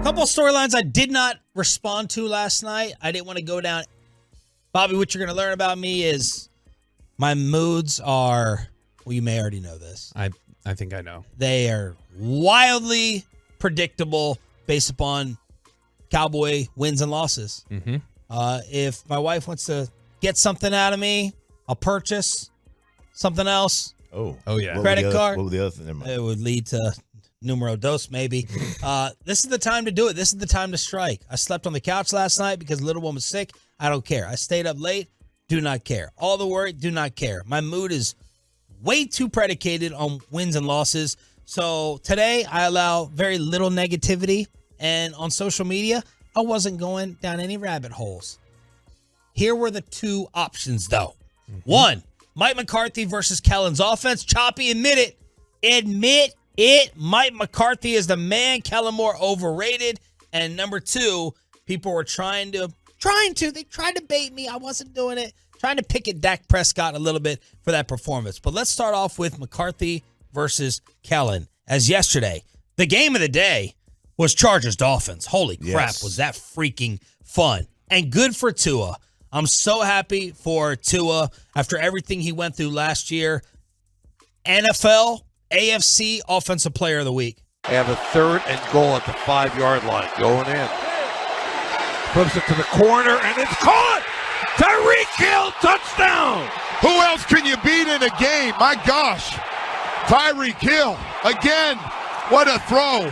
Couple storylines I did not respond to last night. I didn't want to go down. Bobby, what you're going to learn about me is my moods are, well, you may already know this. I think I know. They are wildly predictable based upon Cowboy wins and losses. Mm-hmm. If my wife wants to get something out of me, I'll purchase something else. Oh yeah. Credit card. What would the other thing? It would lead to numero dos, maybe. This is the time to do it. This is the time to strike. I slept on the couch last night because little one was sick. I don't care. I stayed up late. Do not care. All the worry. Do not care. My mood is way too predicated on wins and losses. So today I allow very little negativity. And on social media, I wasn't going down any rabbit holes. Here were the two options, though. Mm-hmm. One, Mike McCarthy versus Kellen's offense. Choppy, admit it. Admit it. Mike McCarthy is the man. Kellen Moore overrated. And number two, people were they tried to bait me. I wasn't doing it. Trying to pick at Dak Prescott a little bit for that performance. But let's start off with McCarthy versus Kellen. As yesterday, the game of the day was Chargers-Dolphins. Holy crap, was that freaking fun. And good for Tua. I'm so happy for Tua after everything he went through last year. NFL, AFC Offensive Player of the Week. They have a 3rd and goal at the 5-yard line going in. Flips it to the corner, and it's caught! Tyreek Hill, touchdown! Who else can you beat in a game? My gosh. Tyreek Hill, again, what a throw.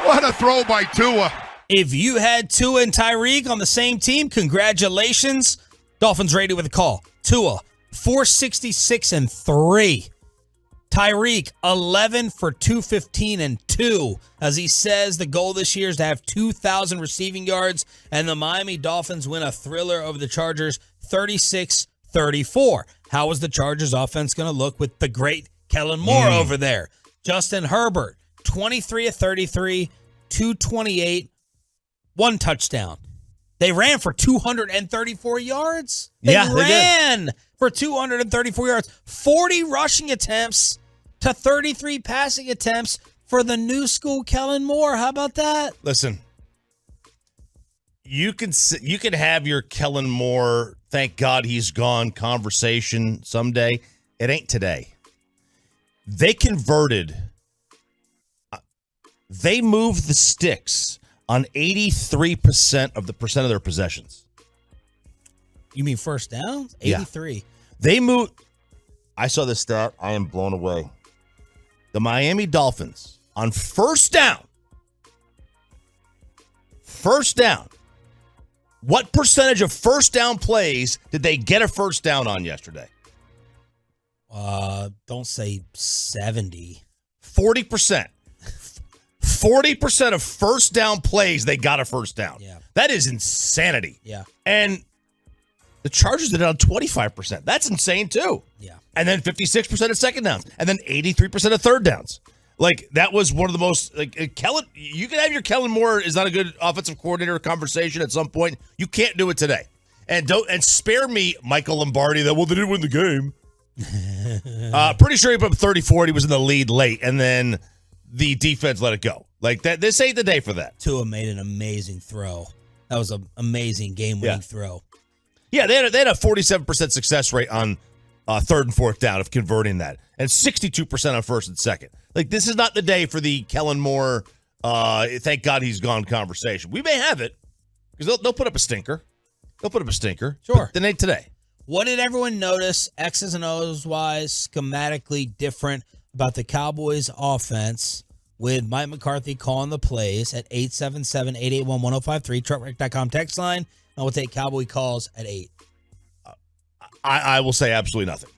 What a throw by Tua. If you had Tua and Tyreek on the same team, congratulations. Dolphins rated with a call. Tua, 466 and 3. Tyreek, 11 for 215 and 2. As he says, the goal this year is to have 2,000 receiving yards, and the Miami Dolphins win a thriller over the Chargers, 36-34. How is the Chargers offense going to look with the great Kellen Moore over there? Justin Herbert, 23 of 33, 228, 1 touchdown. They ran for 234 yards. They ran for 234 yards. 40 rushing attempts to 33 passing attempts for the new school Kellen Moore. How about that? Listen, you can have your Kellen Moore, thank God he's gone conversation someday. It ain't today. They converted. They moved the sticks on 83% of their possessions. You mean first down? 83. Yeah. They moved. I saw this stat. I am blown away. The Miami Dolphins on first down. What percentage of first down plays did they get a first down on yesterday? Don't say 70. 40%. 40% of first down plays, they got a first down. Yeah. That is insanity. Yeah. And the Chargers did it on 25%. That's insane, too. Yeah. And then 56% of second downs. And then 83% of third downs. Like, that was one of the most, like, Kellen, you can have your Kellen Moore is not a good offensive coordinator conversation at some point. You can't do it today. And spare me, Michael Lombardi, that, well, they didn't win the game. Pretty sure he put up 34. He was in the lead late. And then the defense let it go. Like, that. This ain't the day for that. Tua made an amazing throw. That was an amazing game-winning throw. Yeah, they had a 47% success rate on third and fourth down of converting that, and 62% on first and second. Like, this is not the day for the Kellen Moore, thank God he's gone conversation. We may have it, because they'll put up a stinker. Sure. Then ain't today. What did everyone notice, X's and O's wise, schematically different about the Cowboys offense with Mike McCarthy calling the plays at 877-881-1053, truckwreck.com text line, and we'll take Cowboy calls at 8. I will say absolutely nothing.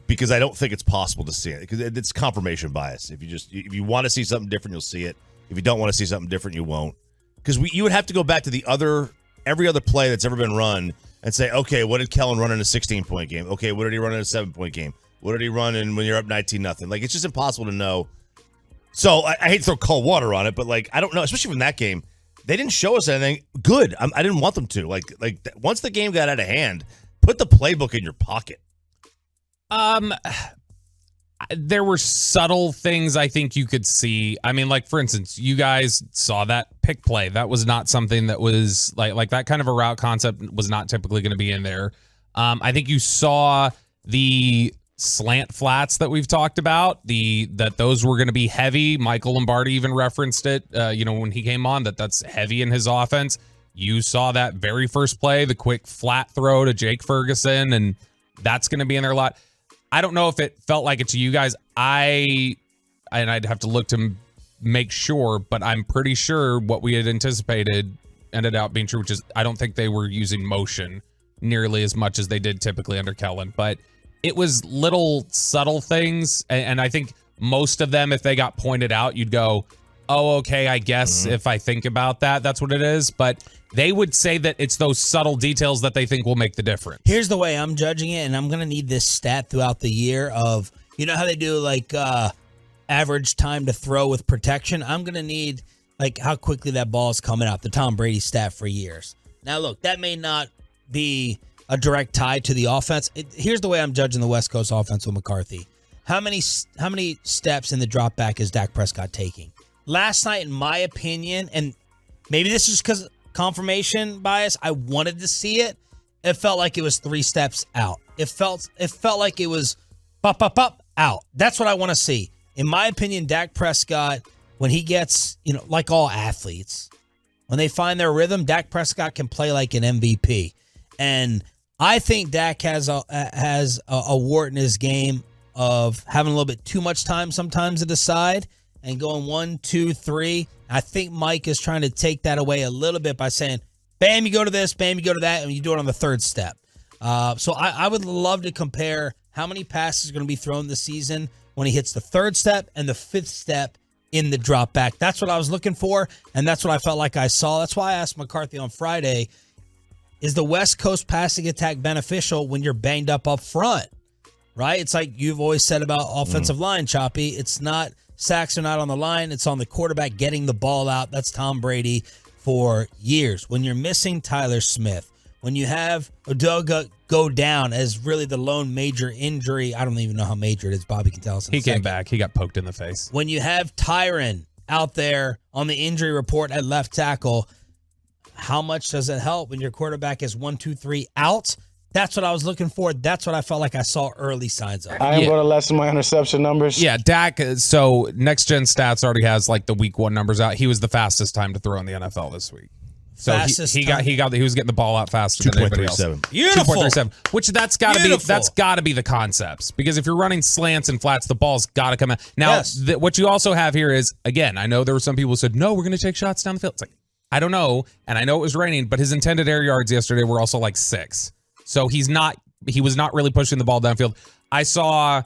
Because I don't think it's possible to see it. Because it's confirmation bias. If you want to see something different, you'll see it. If you don't want to see something different, you won't. Because you would have to go back to every other play that's ever been run and say, okay, what did Kellen run in a 16-point game? Okay, what did he run in a 7-point game? What did he run in when you're up 19-0? Like, it's just impossible to know. So I hate to throw cold water on it, but like, I don't know, especially from that game, they didn't show us anything good. I didn't want them to. Like once the game got out of hand, put the playbook in your pocket. I there were subtle things I think you could see. I mean, like, for instance, you guys saw that pick play. That was not something that was like that kind of a route concept was not typically going to be in there. I think you saw the slant flats that we've talked about, that those were going to be heavy. Michael Lombardi even referenced it, when he came on, that's heavy in his offense. You saw that very first play, the quick flat throw to Jake Ferguson, and that's going to be in there a lot. I don't know if it felt like it to you guys. I'd have to look to make sure, but I'm pretty sure what we had anticipated ended up being true, which is I don't think they were using motion nearly as much as they did typically under Kellen, but it was little subtle things, and I think most of them, if they got pointed out, you'd go, oh, okay, I guess if I think about that, that's what it is. But they would say that it's those subtle details that they think will make the difference. Here's the way I'm judging it, and I'm going to need this stat throughout the year of, you know how they do like average time to throw with protection? I'm going to need like how quickly that ball is coming out, the Tom Brady stat for years. Now, look, that may not be a direct tie to the offense. Here's the way I'm judging the West Coast offense with McCarthy. How many steps in the drop back is Dak Prescott taking? Last night, in my opinion, and maybe this is because confirmation bias, I wanted to see it. It felt like it was 3 steps out. It felt like it was up, out. That's what I want to see. In my opinion, Dak Prescott, when he gets, like all athletes, when they find their rhythm, Dak Prescott can play like an MVP. And I think Dak has a wart in his game of having a little bit too much time sometimes to decide and going 1, 2, 3. I think Mike is trying to take that away a little bit by saying, bam, you go to this, bam, you go to that, and you do it on the 3rd step. So I would love to compare how many passes are going to be thrown this season when he hits the 3rd step and the 5th step in the drop back. That's what I was looking for, and that's what I felt like I saw. That's why I asked McCarthy on Friday, is the West Coast passing attack beneficial when you're banged up front, right? It's like you've always said about offensive line, Choppy. It's not sacks are not on the line. It's on the quarterback getting the ball out. That's Tom Brady for years. When you're missing Tyler Smith, when you have Odoga go down as really the lone major injury, I don't even know how major it is. Bobby can tell us. He came back. He got poked in the face. When you have Tyron out there on the injury report at left tackle, how much does it help when your quarterback is 1, 2, 3 out? That's what I was looking for. That's what I felt like I saw early signs of. I am going to lessen my interception numbers. Yeah, Dak, so Next Gen Stats already has like the week 1 numbers out. He was the fastest time to throw in the NFL this week. So he was getting the ball out faster than anybody else. 2.37. Beautiful. 2.37. Which that's got to be the concepts, because if you're running slants and flats, the ball's got to come out. Now, what you also have here is, again, I know there were some people who said, no, we're going to take shots down the field. It's like, I don't know, and I know it was raining, but his intended air yards yesterday were also like 6. So he was not really pushing the ball downfield. I saw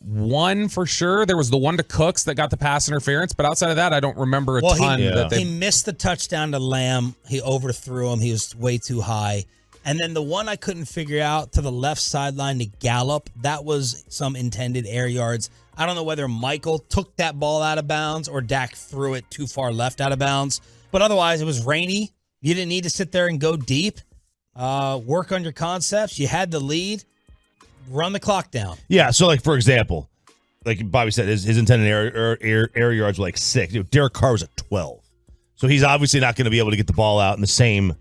one for sure. There was the one to Cooks that got the pass interference, but outside of that, I don't remember a ton. He missed the touchdown to Lamb. He overthrew him. He was way too high. And then the one I couldn't figure out to the left sideline to Gallup, that was some intended air yards. I don't know whether Michael took that ball out of bounds or Dak threw it too far left out of bounds. But otherwise, it was rainy. You didn't need to sit there and go deep. Work on your concepts. You had the lead. Run the clock down. Yeah, so like for example, like Bobby said, his intended air yards were like 6. Derek Carr was at 12. So he's obviously not going to be able to get the ball out in the same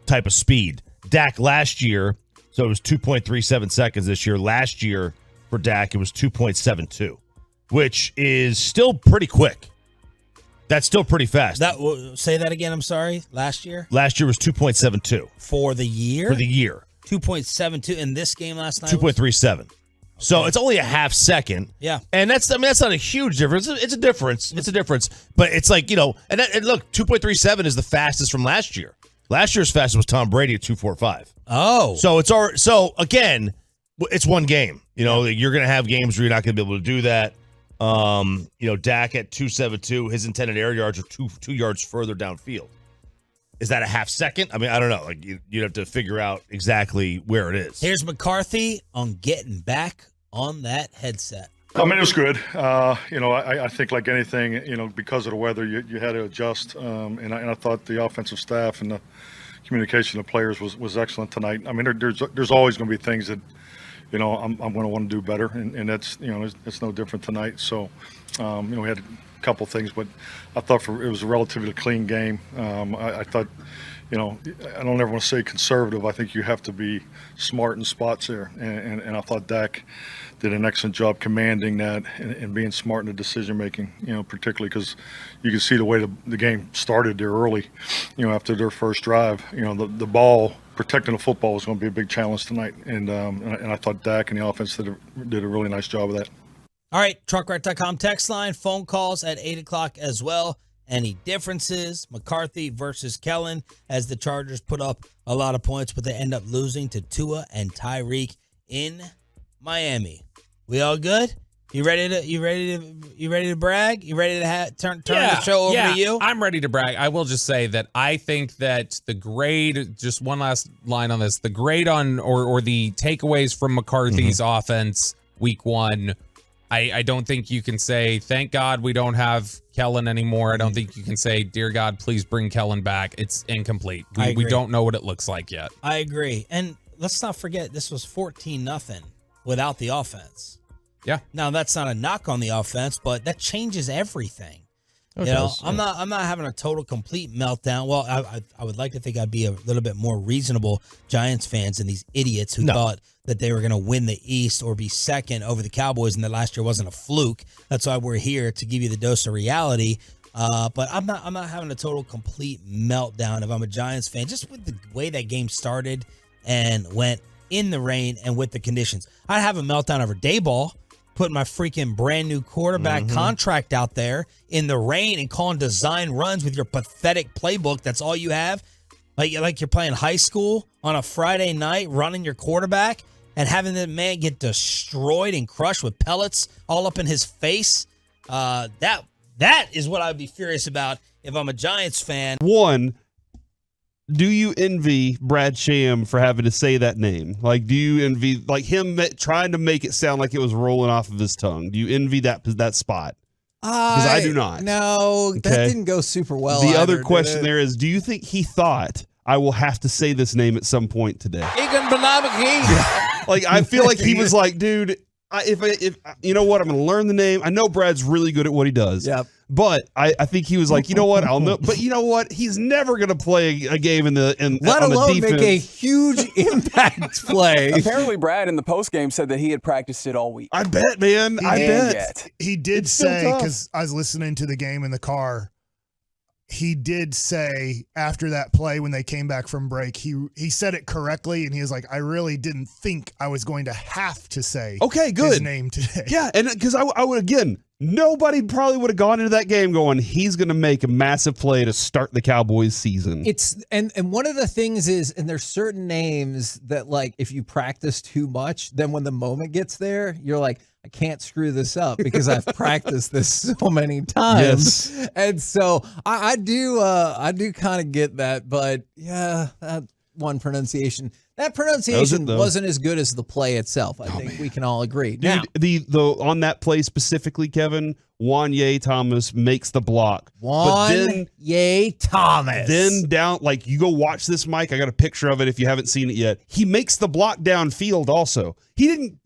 type of speed. Dak last year, so it was 2.37 seconds this year. Last year for Dak, it was 2.72, which is still pretty quick. That's still pretty fast. Say that again, I'm sorry. Last year? Last year was 2.72. For the year? For the year. 2.72 in this game last night? 2.37. So it's only a half second. Yeah. And that's not a huge difference. It's a difference. It's a difference. But it's like, and look, 2.37 is the fastest from last year. Last year's fastest was Tom Brady at 2.45. Oh. So so again, it's one game. You're going to have games where you're not going to be able to do that. Dak at 2.72, his intended air yards are two yards further downfield. Is that a half second? I mean, I don't know. Like you'd have to figure out exactly where it is. Here's McCarthy on getting back on that headset. I mean, it was good. I think like anything, because of the weather, you had to adjust. And I thought the offensive staff and the communication of players was excellent tonight. I mean, there's always going to be things that, I'm going to want to do better, and that's it's no different tonight. So, we had a couple things, but I thought it was a relatively clean game. I thought, I don't ever want to say conservative. I think you have to be smart in spots there, and I thought Dak did an excellent job commanding that and being smart in the decision making. Particularly because you can see the way the game started there early. After their first drive, the ball. Protecting the football was going to be a big challenge tonight, and I thought Dak and the offense did a really nice job of that. All right, truckrat.com text line, phone calls at 8 o'clock as well. Any differences? McCarthy versus Kellen, as the Chargers put up a lot of points, but they end up losing to Tua and Tyreek in Miami. We all good? You ready to brag? You ready to turn the show over to you? I'm ready to brag. I will just say that I think that the grade, just one last line on this, the grade on or the takeaways from McCarthy's offense week 1, I don't think you can say, thank God we don't have Kellen anymore. I don't think you can say, dear God, please bring Kellen back. It's incomplete. We don't know what it looks like yet. I agree. And let's not forget, this was 14-0 without the offense. Yeah. Now that's not a knock on the offense, but that changes everything. I'm not having a total complete meltdown. Well, I would like to think I'd be a little bit more reasonable Giants fans than these idiots who thought that they were going to win the East or be second over the Cowboys, and that last year wasn't a fluke. That's why we're here, to give you the dose of reality. But I'm not having a total complete meltdown if I'm a Giants fan, just with the way that game started and went in the rain and with the conditions. I'd have a meltdown over Dayball, putting my freaking brand new quarterback contract out there in the rain and calling design runs with your pathetic playbook. That's all you have. Like you're playing high school on a Friday night, running your quarterback and having the man get destroyed and crushed with pellets all up in his face. That is what I'd be furious about if I'm a Giants fan. One, do you envy Brad Sham for having to say that name? Like, do you envy him trying to make it sound like it was rolling off of his tongue? Do you envy that spot? Because I do not. No, okay? That didn't go super well. The other question there is, do you think he thought, I will have to say this name at some point today? Like, I feel like he was like, dude, if you know what, I'm going to learn the name. I know Brad's really good at what he does. Yep. But I think he was like, you know what, I'll know. But you know what, he's never going to play a game let alone make a huge impact play. Apparently, Brad in the post game said that he had practiced it all week. I bet, man. I bet. He did say, because I was listening to the game in the car, he did say after that play when they came back from break, he said it correctly, and he was like, I really didn't think I was going to have to say his name today. Yeah, and because I would, again, nobody probably would have gone into that game going, he's going to make a massive play to start the Cowboys season. And one of the things is, and there's certain names that, like, if you practice too much, then when the moment gets there, you're like, I can't screw this up because I've practiced this so many times. Yes. And so I do kind of get that, but yeah, that one pronunciation. That pronunciation wasn't as good as the play itself. I think we can all agree. Dude, now, the on that play specifically, Kevin, Wanye Thomas makes the block. Wanye Thomas. Then down, like, you go watch this, Mike. I got a picture of it if you haven't seen it yet. He makes the block downfield also. He didn't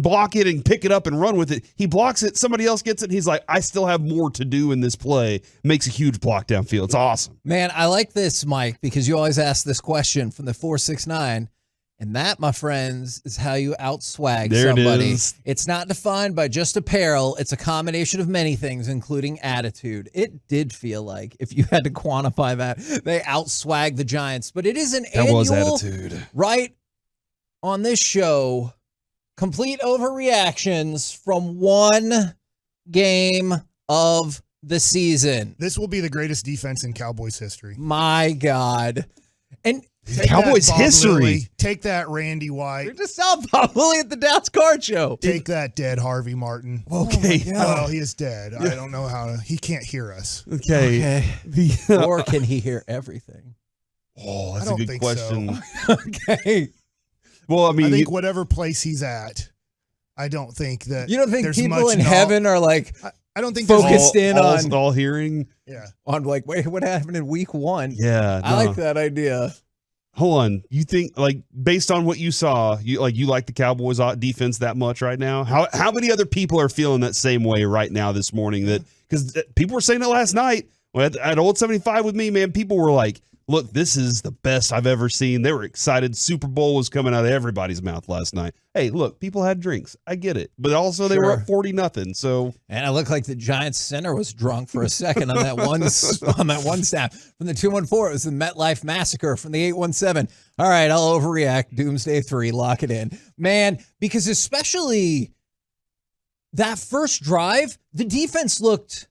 block it and pick it up and run with it. He blocks it. Somebody else gets it. And he's like, I still have more to do in this play. Makes a huge block downfield. It's awesome. Man, I like this, Mike, because you always ask this question from the 469. And that, my friends, is how you outswag somebody. It's not defined by just apparel. It's a combination of many things, including attitude. It did feel like, if you had to quantify that, they outswag the Giants. But it is an annual, was attitude. Right on this show, complete overreactions from one game of the season. This will be the greatest defense in Cowboys history. My God. And Cowboys history. Lilly. Take that, Randy White. You're just saw Bob Lilly at the Dallas Card Show. Take that, dead Harvey Martin. Okay. Well, he is dead. I don't know how he can't hear us. Okay. Or can he hear everything? Oh, that's a good question. So. Okay. Well, I mean, I think whatever place he's at, I don't think that. You don't think there's people much in heaven are like I don't think focused in on on all hearing. Yeah. On like, wait, what happened in week 1? Yeah. I like that idea. Hold on. You think, like, based on what you saw, you like the Cowboys defense that much right now? How many other people are feeling that same way right now this morning? That because people were saying it last night at Old 75 with me, man. People were like, look, this is the best I've ever seen. They were excited. Super Bowl was coming out of everybody's mouth last night. Hey, look, people had drinks. I get it. But also they were up 40-0. So, and it looked like the Giants center was drunk for a second on that one snap. From the 214, it was the MetLife Massacre from the 817. All right, I'll overreact. Doomsday 3, lock it in. Man, because especially that first drive, the defense looked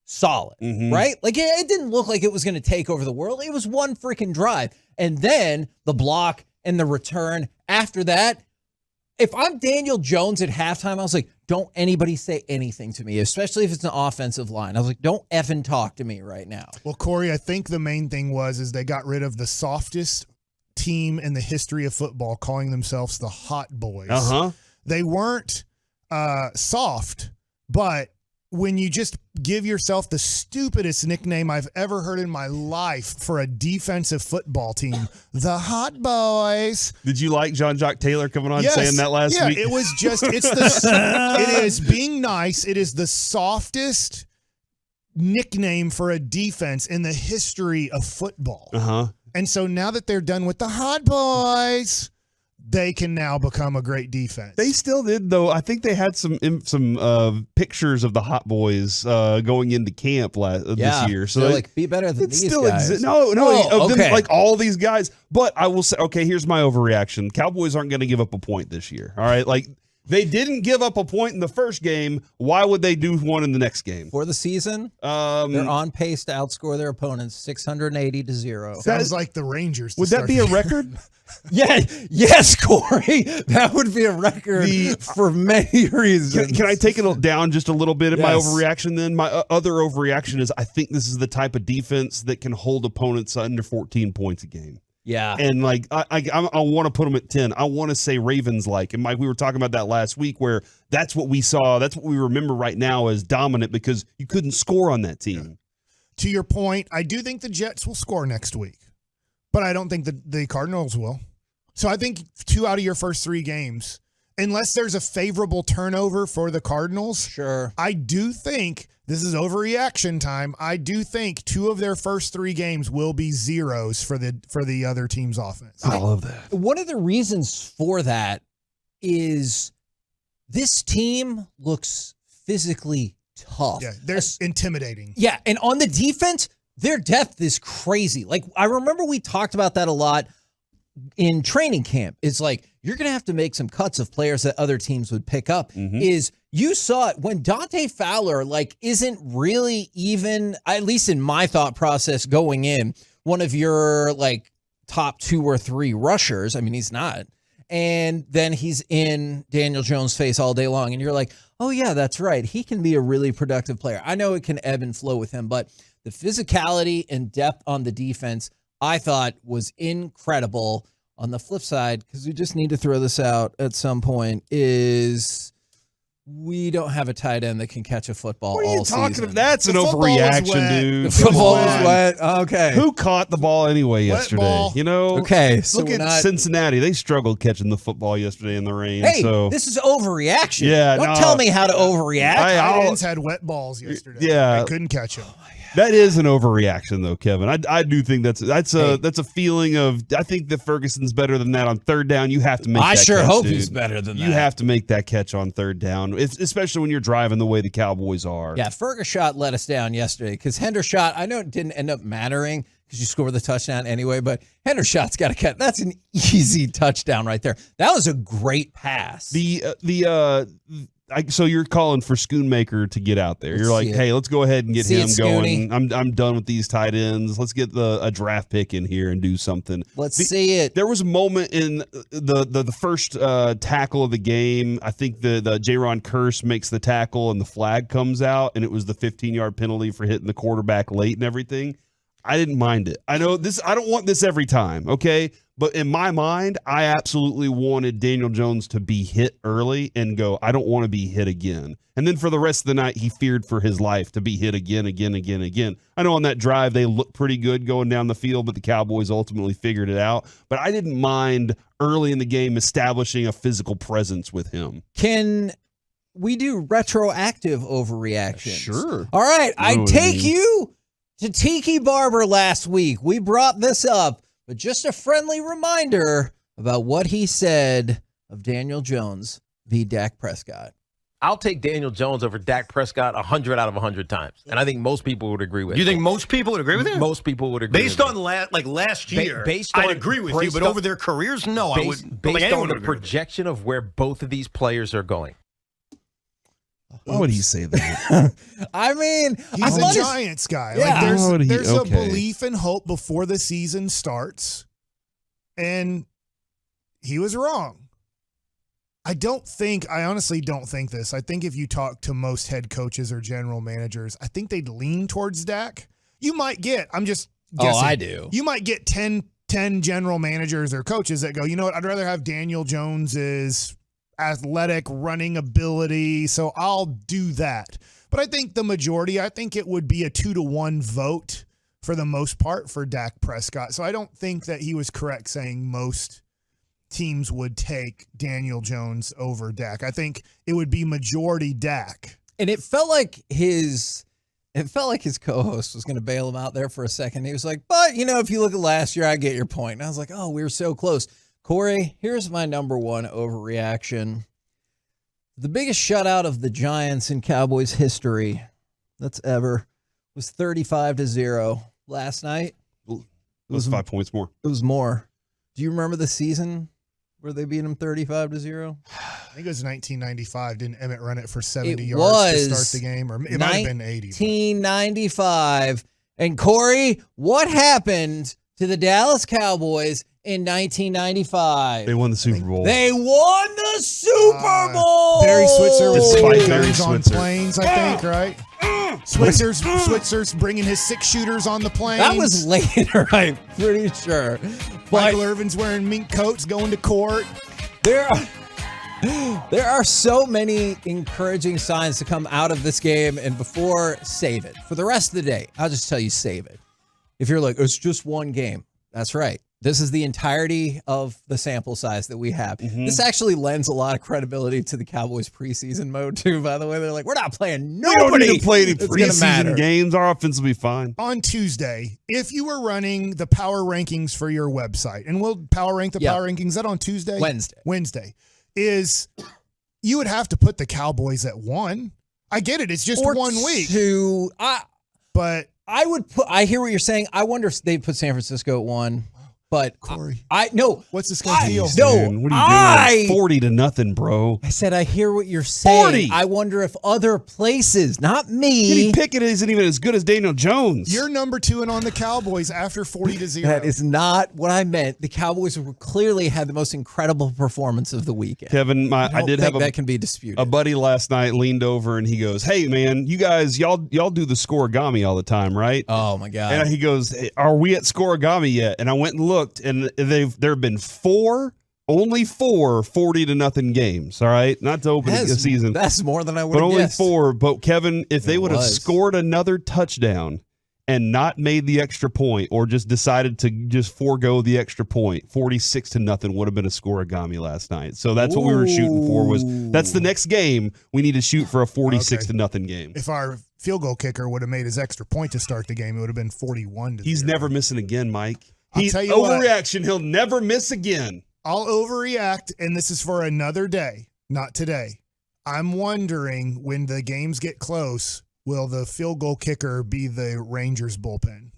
solid, right? Like it didn't look like it was going to take over the world. It was one freaking drive. And then the block and the return after that. If I'm Daniel Jones at halftime, I was like, don't anybody say anything to me, especially if it's an offensive line. I was like, don't effing talk to me right now. Well, Corey, I think the main thing is they got rid of the softest team in the history of football, calling themselves the Hot Boys. They weren't soft, but when you just give yourself the stupidest nickname I've ever heard in my life for a defensive football team, the Hot Boys. Did you like John-Jacques Taylor coming on saying that last week? Yeah, it was just, it is being nice. It is the softest nickname for a defense in the history of football. And so now that they're done with the Hot Boys, they can now become a great defense. They still did, though. I think they had some pictures of the Hot Boys going into camp this year. So they're like, be better than these guys. No, them, like all these guys. But I will say, okay, here's my overreaction. Cowboys aren't going to give up a point this year. All right, like they didn't give up a point in the first game. Why would they do one in the next game? For the season, they're on pace to outscore their opponents 680-0. Sounds like the Rangers. Would that be a record? Yes, Corey. That would be a record for many reasons. Can I take it down just a little bit in my overreaction then? My other overreaction is I think this is the type of defense that can hold opponents under 14 points a game. Yeah. And like I want to put them at 10. I want to say Ravens-like. And Mike, we were talking about that last week where that's what we saw. That's what we remember right now as dominant because you couldn't score on that team. Yeah. To your point, I do think the Jets will score next week. But I don't think the Cardinals will. So I think 2 out of your first 3 games, unless there's a favorable turnover for the Cardinals, sure. I do think this is overreaction time. I do think 2 of their first 3 games will be zeros for the other team's offense. I love that. One of the reasons for that is this team looks physically tough. Yeah, they're intimidating. Yeah, and on the defense, their depth is crazy. Like, I remember we talked about that a lot in training camp. It's like, you're going to have to make some cuts of players that other teams would pick up. Is you saw it when Dante Fowler, like, isn't really even, at least in my thought process going in, one of your, like, top 2 or 3 rushers. I mean, he's not. And then he's in Daniel Jones' face all day long. And you're like, oh, yeah, that's right. He can be a really productive player. I know it can ebb and flow with him, but the physicality and depth on the defense, I thought, was incredible. On the flip side, because we just need to throw this out at some point, is we don't have a tight end that can catch a football all season. What are you talking about? That's an overreaction, dude. The football was wet. Okay. Who caught the ball anyway yesterday? Ball. You know? Okay. So look at Cincinnati. They struggled catching the football yesterday in the rain. Hey, so this is overreaction. Yeah, don't tell me how to overreact. Tight ends had wet balls yesterday. Yeah. They couldn't catch them. That is an overreaction, though, Kevin. I do think that's a feeling of. I think that Ferguson's better than that on third down. You have to make. I that sure catch, hope dude. he's better than that. You have to make that catch on third down, especially when you're driving the way the Cowboys are. Yeah, Ferguson let us down yesterday because Hendershot, I know it didn't end up mattering because you scored the touchdown anyway, but Hendershot's got to catch. That's an easy touchdown right there. That was a great pass. So you're calling for Schoonmaker to get out there. You're like, hey, let's go ahead and get him going. I'm done with these tight ends. Let's get a draft pick in here and do something. Let's see it. There was a moment in the first tackle of the game. I think the Jaron Kearse makes the tackle and the flag comes out, and it was the 15-yard penalty for hitting the quarterback late and everything. I didn't mind it. I know this. I don't want this every time, okay? But in my mind, I absolutely wanted Daniel Jones to be hit early and go, I don't want to be hit again. And then for the rest of the night, he feared for his life to be hit again. I know on that drive, they looked pretty good going down the field, but the Cowboys ultimately figured it out. But I didn't mind early in the game establishing a physical presence with him. Can we do retroactive overreaction? Sure. All right. I take you to Tiki Barber last week. We brought this up, but just a friendly reminder about what he said of Daniel Jones v. Dak Prescott. I'll take Daniel Jones over Dak Prescott 100 out of 100 times. And I think most people would agree with You me. think most people would agree with you? Most people would agree Based with on me. last year, based on, I'd agree with you, but over their careers, no, I would. Based on the projection of where both of these players are going. Why would he say that? I mean, he's a Giants guy. Yeah. Like there's a belief and hope before the season starts, and he was wrong. I honestly don't think this. I think if you talk to most head coaches or general managers, I think they'd lean towards Dak. You might get, I'm just guessing. Oh, I do. You might get 10 general managers or coaches that go, you know what, I'd rather have Daniel Jones's athletic running ability, so I'll do that. But I think the majority, I think it would be a 2-1 vote for the most part for Dak Prescott. So I don't think that he was correct saying most teams would take Daniel Jones over Dak. I think it would be majority Dak. And it felt like his co-host was going to bail him out there for a second. He was like, but, if you look at last year, I get your point. And I was like, oh, we were so close. Corey, here's my number one overreaction. The biggest shutout of the Giants in Cowboys history that's ever was 35-0 last night. It was 5 points more. It was more. Do you remember the season where they beat them 35-0? I think it was 1995. Didn't Emmett run it for 70 yards to start the game? Or it might have been 80. 1995. And Corey, what happened to the Dallas Cowboys in 1995? They won the Super Bowl. They won the Super Bowl! Barry Switzer was Despite taking Barry guns on Switzer. planes, I think, right? Switzer's bringing his 6 shooters on the plane. That was later, I'm pretty sure. But Michael Irvin's wearing mink coats going to court. There are so many encouraging signs to come out of this game, and before, save it. For the rest of the day, I'll just tell you, save it. If you're like, it's just one game, that's right. This is the entirety of the sample size that we have. Mm-hmm. This actually lends a lot of credibility to the Cowboys preseason mode, too, by the way. They're like, we're not playing nobody. We don't need to play any It's gonna matter. preseason games. Our offense will be fine. On Tuesday, if you were running the power rankings for your website, and we'll power rank the power rankings, is that on Tuesday? Wednesday. Is you would have to put the Cowboys at 1. I get it. It's just Or 1 week. 2. But I hear what you're saying. I wonder if they put San Francisco at 1. But Corey, no. What's the schedule? Man, what are you doing? 40-0, bro. I said I hear what you're saying. 40. I wonder if other places, not me. Kenny Pickett isn't even as good as Daniel Jones. You're number 2 and on the Cowboys after 40-0. That is not what I meant. The Cowboys clearly had the most incredible performance of the weekend. Kevin, I did have that can be disputed. A buddy last night leaned over and he goes, "Hey man, you guys, y'all do the scoregami all the time, right?" Oh my god! And he goes, hey, "Are we at scoregami yet?" And I went and looked, and there have been only four 40-0 games. All right, not to open the season. That's more than I would. But only guessed. 4. But Kevin, if they would have scored another touchdown and not made the extra point, or just decided to just forego the extra point, 46-0 would have been a scoregami last night. So that's what we were shooting for. That's the next game. We need to shoot for a 46-0 game. If our field goal kicker would have made his extra point to start the game, it would have been 41-0. He's never missing again, Mike. I'll tell you overreaction. He'll never miss again. I'll overreact, and this is for another day, not today. I'm wondering, when the games get close, will the field goal kicker be the Rangers bullpen?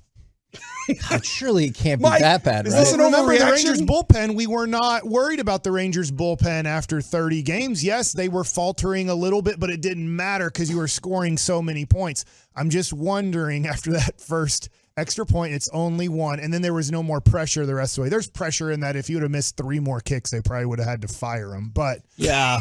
Surely it can't be that bad, right? Well, remember the Rangers bullpen, we were not worried about the Rangers bullpen after 30 games. Yes, they were faltering a little bit, but it didn't matter because you were scoring so many points. I'm just wondering, after that first extra point. It's only one. And then there was no more pressure the rest of the way. There's pressure in that if you would have missed 3 more kicks, they probably would have had to fire him. But yeah.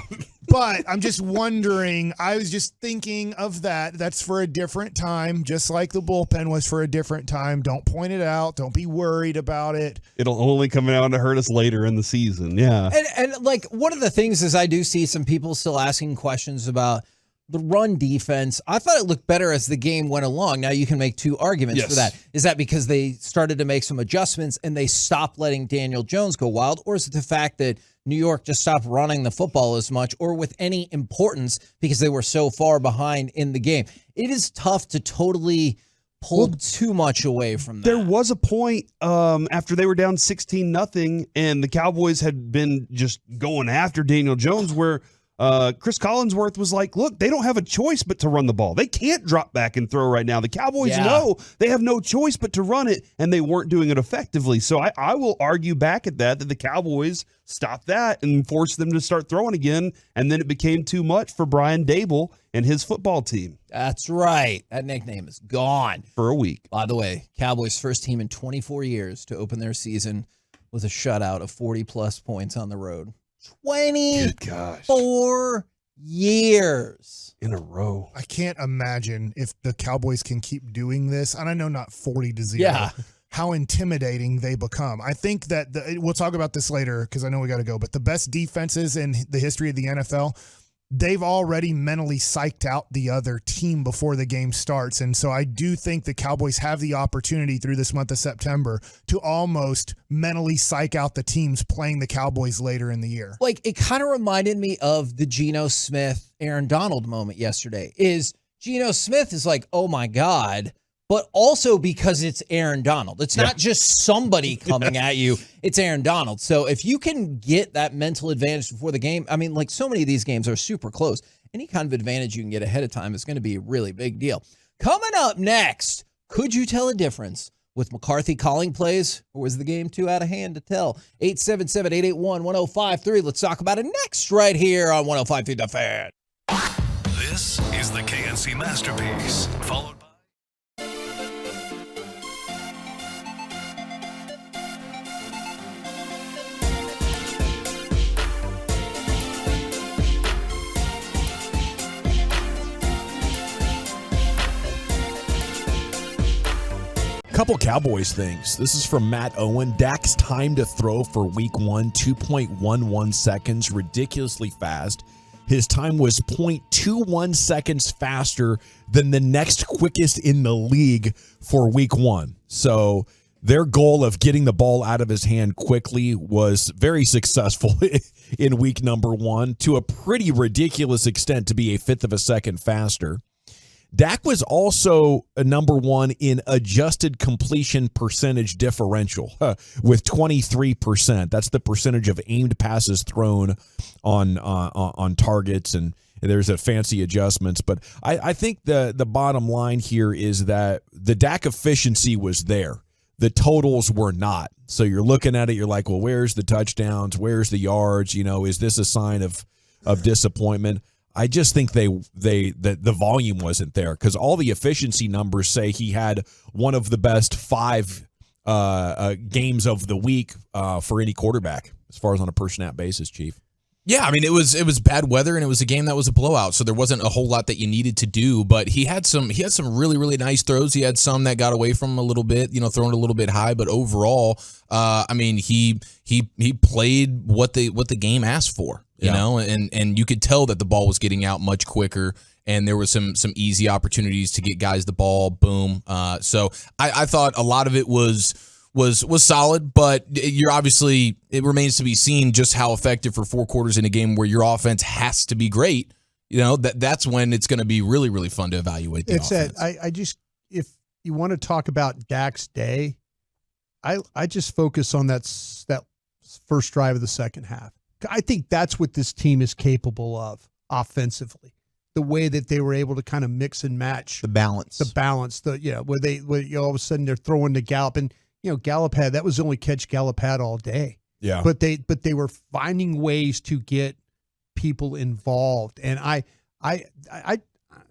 But I'm just wondering, I was just thinking of that. That's for a different time, just like the bullpen was for a different time. Don't point it out. Don't be worried about it. It'll only come out to hurt us later in the season. Yeah. And like one of the things is I do see some people still asking questions about the run defense. I thought it looked better as the game went along. Now you can make 2 arguments for that. Is that because they started to make some adjustments and they stopped letting Daniel Jones go wild? Or is it the fact that New York just stopped running the football as much or with any importance because they were so far behind in the game? It is tough to totally pull too much away from that. There was a point after they were down 16-0 and the Cowboys had been just going after Daniel Jones where Chris Collinsworth was like, look, they don't have a choice but to run the ball. They can't drop back and throw right now. The Cowboys know they have no choice but to run it, and they weren't doing it effectively. So I will argue back at that the Cowboys stopped that and forced them to start throwing again, and then it became too much for Brian Dable and his football team. That's right. That nickname is gone. For a week. By the way, Cowboys' first team in 24 years to open their season with a shutout of 40-plus points on the road. 24 years in a row. I can't imagine if the Cowboys can keep doing this. And I know not 40-0. Yeah. How intimidating they become. I think that we'll talk about this later because I know we got to go. But the best defenses in the history of the NFL, they've already mentally psyched out the other team before the game starts. And so I do think the Cowboys have the opportunity through this month of September to almost mentally psych out the teams playing the Cowboys later in the year. Like, it kind of reminded me of the Geno Smith, Aaron Donald moment yesterday. Is Geno Smith is like, oh my God, but also because it's Aaron Donald. It's not just somebody coming at you. It's Aaron Donald. So if you can get that mental advantage before the game, I mean, like so many of these games are super close. Any kind of advantage you can get ahead of time is going to be a really big deal. Coming up next, could you tell a difference with McCarthy calling plays, or was the game too out of hand to tell? 877-881-1053. Let's talk about it next right here on 105.3 The Fan. This is the K&C Masterpiece, followed by couple Cowboys things. This is from Matt Owen. Dak's time to throw for week 1, 2.11 seconds, ridiculously fast. His time was 0.21 seconds faster than the next quickest in the league for week 1. So their goal of getting the ball out of his hand quickly was very successful in week number 1 to a pretty ridiculous extent to be a fifth of a second faster. Dak was also a number 1 in adjusted completion percentage differential with 23%. That's the percentage of aimed passes thrown on targets, and there's a fancy adjustments. But I think the bottom line here is that the Dak efficiency was there. The totals were not. So you're looking at it, you're like, well, where's the touchdowns? Where's the yards? You know, is this a sign of disappointment? I just think the volume wasn't there because all the efficiency numbers say he had one of the best 5 games of the week for any quarterback as far as on a per snap basis, Chief. Yeah, I mean, it was bad weather and it was a game that was a blowout, so there wasn't a whole lot that you needed to do. But he had some really, really nice throws. He had some that got away from him a little bit, throwing a little bit high. But overall, I mean, he played what the game asked for. You know, and you could tell that the ball was getting out much quicker, and there was some easy opportunities to get guys the ball. Boom. So I thought a lot of it was solid, but it remains to be seen just how effective for 4 quarters in a game where your offense has to be great. You know, that's when it's going to be really, really fun to evaluate the offense. I just, if you want to talk about Dak's day, I just focus on that first drive of the second half. I think that's what this team is capable of offensively. The way that they were able to kind of mix and match the balance, where all of a sudden they're throwing to Gallup, and Gallup that was the only catch Gallup had all day. Yeah, but they were finding ways to get people involved, and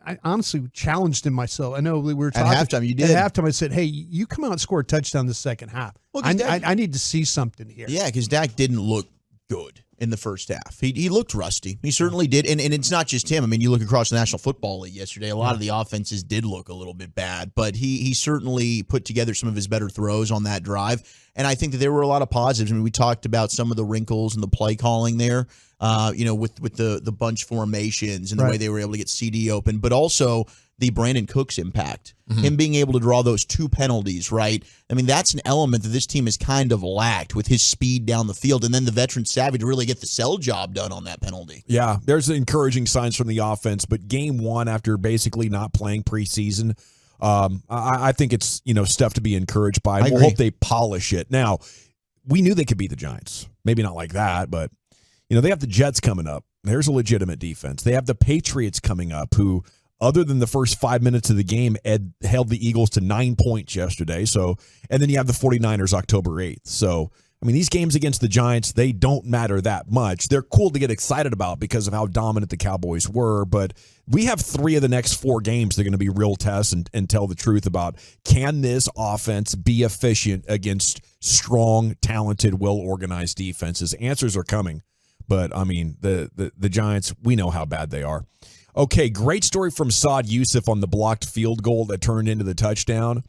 I honestly challenged him myself. I know we were talking. At halftime, you did. At halftime, I said, hey, you come out and score a touchdown the second half. Well, I need to see something here. Yeah, because Dak didn't look good in the first half. He looked rusty. He certainly did. And it's not just him. I mean, you look across the National Football League yesterday, a lot of the offenses did look a little bit bad, but he certainly put together some of his better throws on that drive. And I think that there were a lot of positives. I mean, we talked about some of the wrinkles and the play calling there, with the bunch formations and the way they were able to get CD open, but also the Brandon Cooks impact, him being able to draw those 2 penalties, right? I mean, that's an element that this team has kind of lacked with his speed down the field, and then the veteran savvy to really get the sell job done on that penalty. Yeah, there's encouraging signs from the offense, but game one, after basically not playing preseason, I think it's stuff to be encouraged by. We'll hope they polish it. Now, we knew they could beat the Giants. Maybe not like that, but they have the Jets coming up. There's a legitimate defense. They have the Patriots coming up, who, other than the first 5 minutes of the game, held the Eagles to 9 points yesterday. And then you have the 49ers October 8th. So, I mean, these games against the Giants, they don't matter that much. They're cool to get excited about because of how dominant the Cowboys were. But we have 3 of the next 4 games that are going to be real tests and tell the truth about, can this offense be efficient against strong, talented, well-organized defenses? Answers are coming. But, I mean, the Giants, we know how bad they are. Okay, great story from Saad Youssef on the blocked field goal that turned into the touchdown.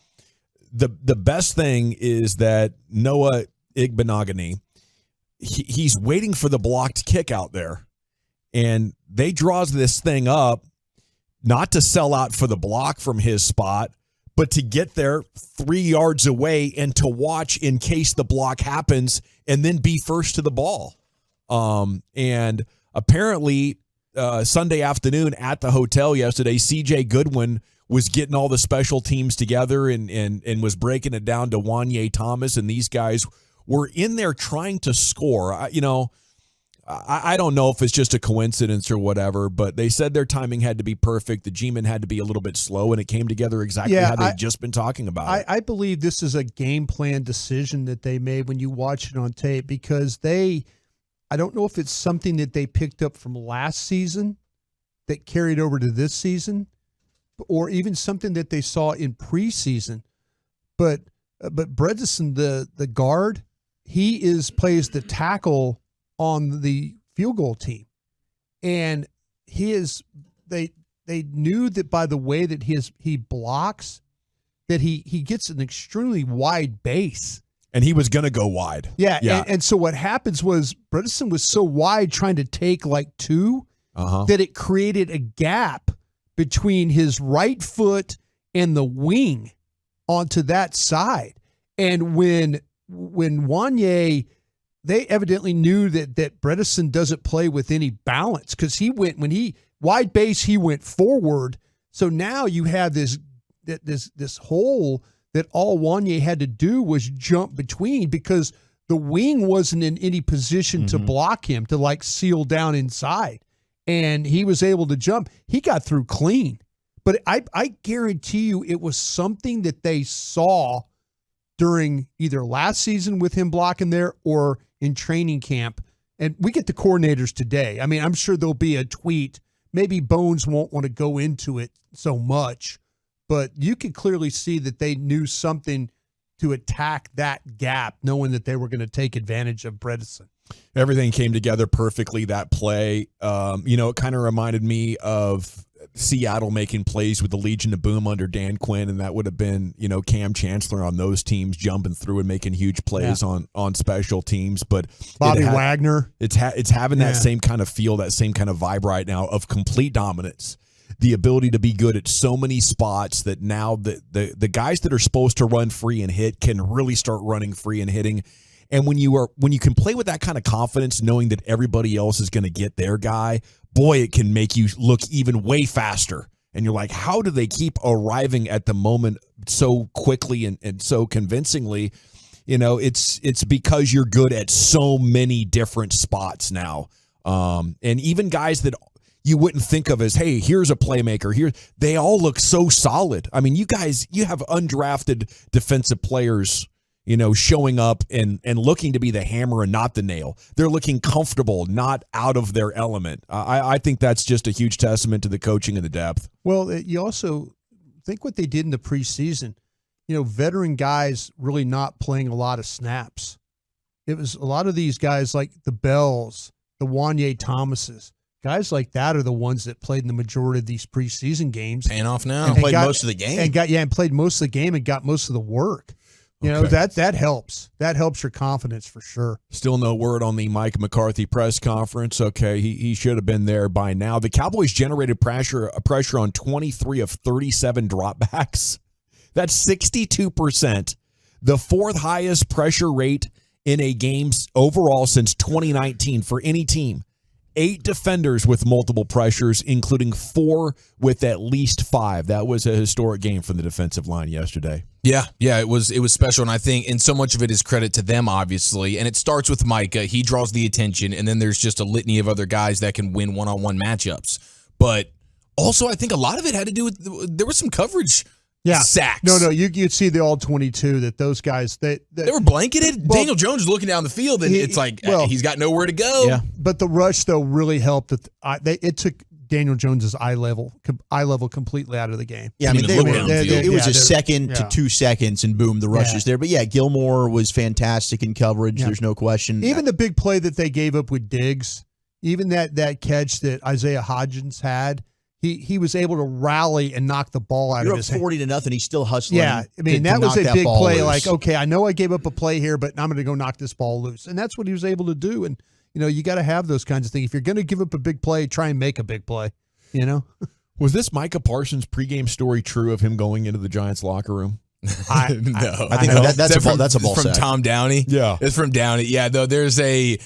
The best thing is that Noah Igbenogany, he's waiting for the blocked kick out there, and they draws this thing up not to sell out for the block from his spot, but to get there 3 yards away and to watch in case the block happens and then be first to the ball. And apparently Sunday afternoon at the hotel yesterday, CJ Goodwin was getting all the special teams together and was breaking it down to Wanye Thomas, and these guys were in there trying to score. I don't know if it's just a coincidence or whatever, but they said their timing had to be perfect. The G-men had to be a little bit slow, and it came together exactly how they've just been talking about. I believe this is a game plan decision that they made when you watch it on tape, because I don't know if it's something that they picked up from last season that carried over to this season, or even something that they saw in preseason. But Bredesen, the guard, he plays the tackle on the field goal team, and they knew that by the way that he blocks, that he gets an extremely wide base. And he was going to go wide. Yeah. And so what happens was Bredesen was so wide trying to take like 2 that it created a gap between his right foot and the wing onto that side. And when Wanye, they evidently knew that Bredesen doesn't play with any balance, because wide base, he went forward. So now you have this hole that all Wanye had to do was jump between, because the wing wasn't in any position to block him, to like seal down inside. And he was able to jump. He got through clean. But I guarantee you it was something that they saw during either last season with him blocking there or in training camp. And we get the coordinators today. I mean, I'm sure there'll be a tweet. Maybe Bones won't want to go into it so much, but you could clearly see that they knew something to attack that gap, knowing that they were going to take advantage of Bredesen. Everything came together perfectly, that play. It kind of reminded me of Seattle making plays with the Legion of Boom under Dan Quinn, and that would have been, Cam Chancellor on those teams jumping through and making huge plays on special teams. But Bobby Wagner. It's having that same kind of feel, that same kind of vibe right now of complete dominance. The ability to be good at so many spots that now the guys that are supposed to run free and hit can really start running free and hitting. And when you can play with that kind of confidence, knowing that everybody else is going to get their guy, boy, it can make you look even way faster. And you're like, how do they keep arriving at the moment so quickly and so convincingly? It's because you're good at so many different spots now. And even guys that you wouldn't think of as, hey, here's a playmaker here, they all look so solid. I mean, you have undrafted defensive players, showing up and looking to be the hammer and not the nail. They're looking comfortable, not out of their element. I think that's just a huge testament to the coaching and the depth. Well, you also think what they did in the preseason. Veteran guys really not playing a lot of snaps. It was a lot of these guys like the Bells, the Wanye Thomases. Guys like that are the ones that played in the majority of these preseason games. Paying off now. And played most of the game. And played most of the game and got most of the work. That helps. That helps your confidence for sure. Still no word on the Mike McCarthy press conference. Okay, he should have been there by now. The Cowboys generated pressure on 23 of 37 dropbacks. That's 62%, the fourth highest pressure rate in a game overall since 2019 for any team. 8 defenders with multiple pressures, including 4 with at least 5. That was a historic game from the defensive line yesterday. Yeah, it was special, and I think, and so much of it is credit to them, obviously, and it starts with Micah. He draws the attention, and then there's just a litany of other guys that can win one-on-one matchups. But also, I think a lot of it had to do with, there was some coverage sacks. No, you'd see the all-22 that those guys, they were blanketed. Daniel Jones was looking down the field, and it's like, he's got nowhere to go. Yeah. But the rush, though, really helped. It took Daniel Jones's eye level completely out of the game. Yeah, I mean, it was a second to 2 seconds, and boom, the rush is there. But, Gilmore was fantastic in coverage. There's no question. Even the big play that they gave up with Diggs, even that catch that Isaiah Hodgins had, he was able to rally and knock the ball out of his hand. 40-0. He's still hustling. Yeah, I mean, that was a big play. Like, okay, I know I gave up a play here, but I'm going to go knock this ball loose. And that's what he was able to do. And, you got to have those kinds of things. If you're going to give up a big play, try and make a big play, Was this Micah Parsons pregame story true of him going into the Giants locker room? No, I think that's a ball from sack. Tom Downey. Yeah, it's from Downey. Yeah, though there's I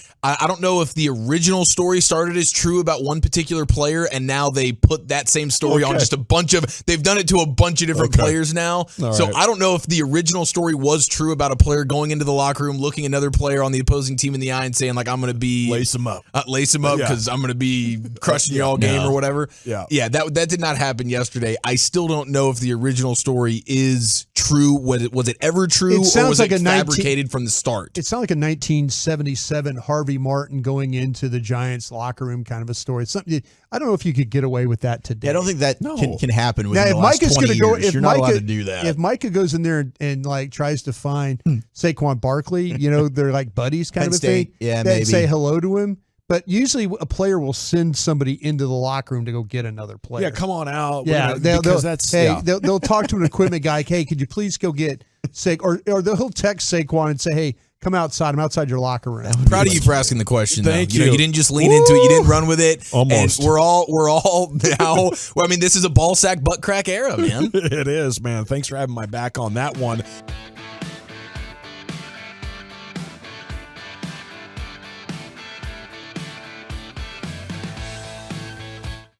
don't know if the original story started as true about one particular player, and now they put that same story on just a bunch of. They've done it to a bunch of different players now. So I don't know if the original story was true about a player going into the locker room, looking another player on the opposing team in the eye, and saying like, "I'm going to be lace him up because I'm going to be crushing you all game or whatever." Yeah. That did not happen yesterday. I still don't know if the original story is true. Was it ever true, or was it fabricated from the start? It sounded like a 1977 Harvey Martin going into the Giants locker room kind of a story. It's something I don't know if you could get away with that today. I don't think that can happen within the last 20 years. You're not allowed to do that. If Micah goes in there and like tries to find Saquon Barkley, they're like buddies kind of a thing. Yeah, maybe. Say hello to him. But usually a player will send somebody into the locker room to go get another player. Yeah, come on out. Yeah, they'll talk to an equipment guy. Hey, could you please go get Saquon? Or he'll text Saquon and say, hey, come outside. I'm outside your locker room. Proud of you for asking the question. Thank you. you. You didn't just lean into it. You didn't run with it. Almost. And we're all now. Well, I mean, this is a ball sack butt crack era, man. It is, man. Thanks for having my back on that one.